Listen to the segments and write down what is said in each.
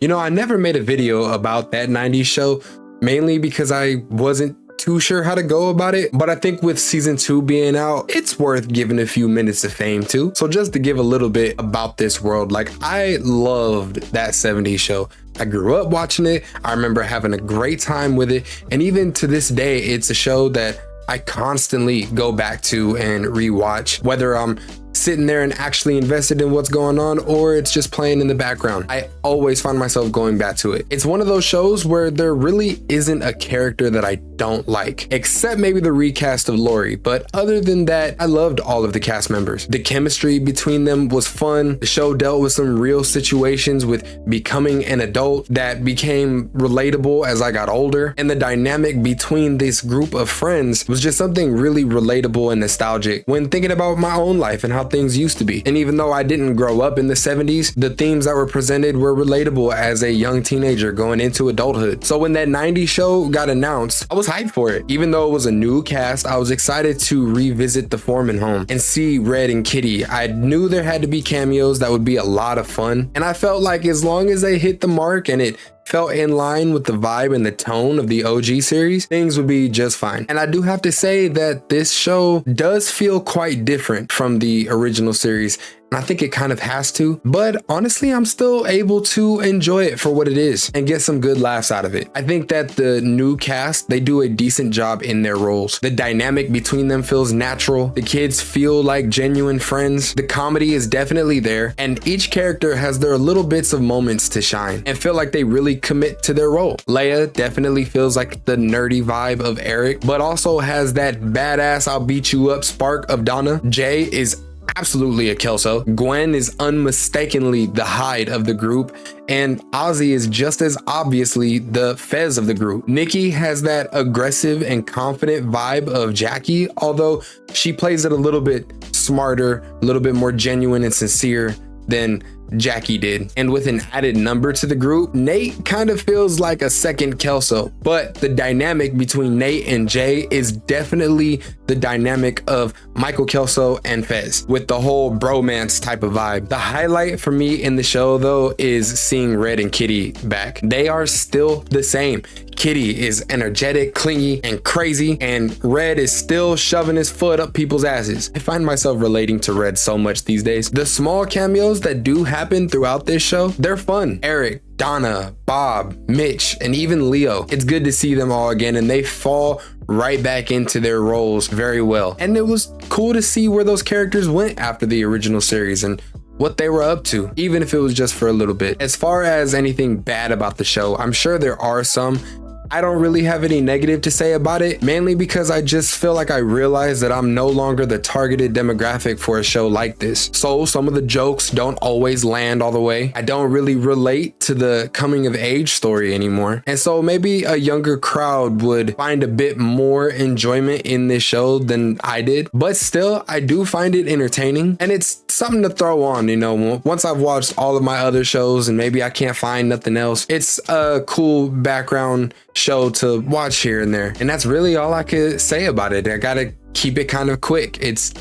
You know, I never made a video about that 90s show, mainly because I wasn't too sure how to go about it, but I think with season 2 being out, it's worth giving a few minutes of fame to. So just to give a little bit about this world, like I loved that 70s show. I grew up watching it. I remember having a great time with it. And even to this day, it's a show that I constantly go back to and rewatch, whether I'm sitting there and actually invested in what's going on or it's just playing in the background. I always find myself going back to it. It's one of those shows where there really isn't a character that I don't like, except maybe the recast of Lori. But other than that, I loved all of the cast members. The chemistry between them was fun. The show dealt with some real situations with becoming an adult that became relatable as I got older. And the dynamic between this group of friends was just something really relatable and nostalgic when thinking about my own life and how things used to be. And even though I didn't grow up in the 70s, the themes that were presented were relatable as a young teenager going into adulthood. So when that 90s show got announced, I was hyped for it. Even though it was a new cast, I was excited to revisit the Foreman home and see Red and Kitty. I knew there had to be cameos that would be a lot of fun. And I felt like as long as they hit the mark and it felt in line with the vibe and the tone of the OG series, things would be just fine. And I do have to say that this show does feel quite different from the original series. And I think it kind of has to, but honestly, I'm still able to enjoy it for what it is and get some good laughs out of it. I think that the new cast, they do a decent job in their roles. The dynamic between them feels natural. The kids feel like genuine friends. The comedy is definitely there, and each character has their little bits of moments to shine and feel like they really commit to their role. Leia definitely feels like the nerdy vibe of Eric, but also has that badass I'll beat you up spark of Donna. Jay is absolutely a Kelso. Gwen is unmistakably the Hyde of the group, and Ozzy is just as obviously the Fez of the group. Nikki has that aggressive and confident vibe of Jackie, although she plays it a little bit smarter, a little bit more genuine and sincere than Jackie did. And with an added number to the group, Nate kind of feels like a second Kelso, but the dynamic between Nate and Jay is definitely the dynamic of Michael Kelso and Fez, with the whole bromance type of vibe. The highlight for me in the show though is seeing Red and Kitty back. They are still the same. Kitty is energetic, clingy, and crazy, and Red is still shoving his foot up people's asses. I find myself relating to Red so much these days. The small cameos that do happen throughout this show, they're fun. Eric, Donna, Bob, Mitch, and even Leo. It's good to see them all again, and they fall right back into their roles very well. And it was cool to see where those characters went after the original series and what they were up to, even if it was just for a little bit. As far as anything bad about the show, I'm sure there are some. I don't really have any negative to say about it, mainly because I just feel like I realize that I'm no longer the targeted demographic for a show like this. So some of the jokes don't always land all the way. I don't really relate to the coming of age story anymore. And so maybe a younger crowd would find a bit more enjoyment in this show than I did. But still, I do find it entertaining, and it's something to throw on, you know, once I've watched all of my other shows and maybe I can't find nothing else. It's a cool background show to watch here and there, and that's really all I could say about it. I gotta keep it kind of quick. It's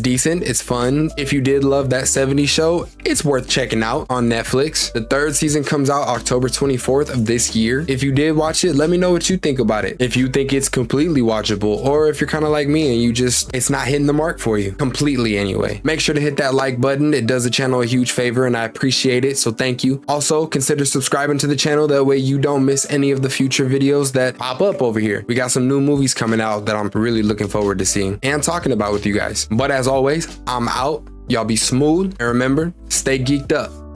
decent, it's fun. If you did love that 70s show, it's worth checking out on Netflix. The third season comes out October 24th of this year. If you did watch it, let me know what you think about it. If you think it's completely watchable, or if you're kind of like me and it's not hitting the mark for you completely anyway. Make sure to hit that like button. It does the channel a huge favor and I appreciate it, so thank you. Also, consider subscribing to the channel, that way you don't miss any of the future videos that pop up over here. We got some new movies coming out that I'm really looking forward to seeing and talking about with you guys. But as always, I'm out. Y'all be smooth, and remember, stay geeked up.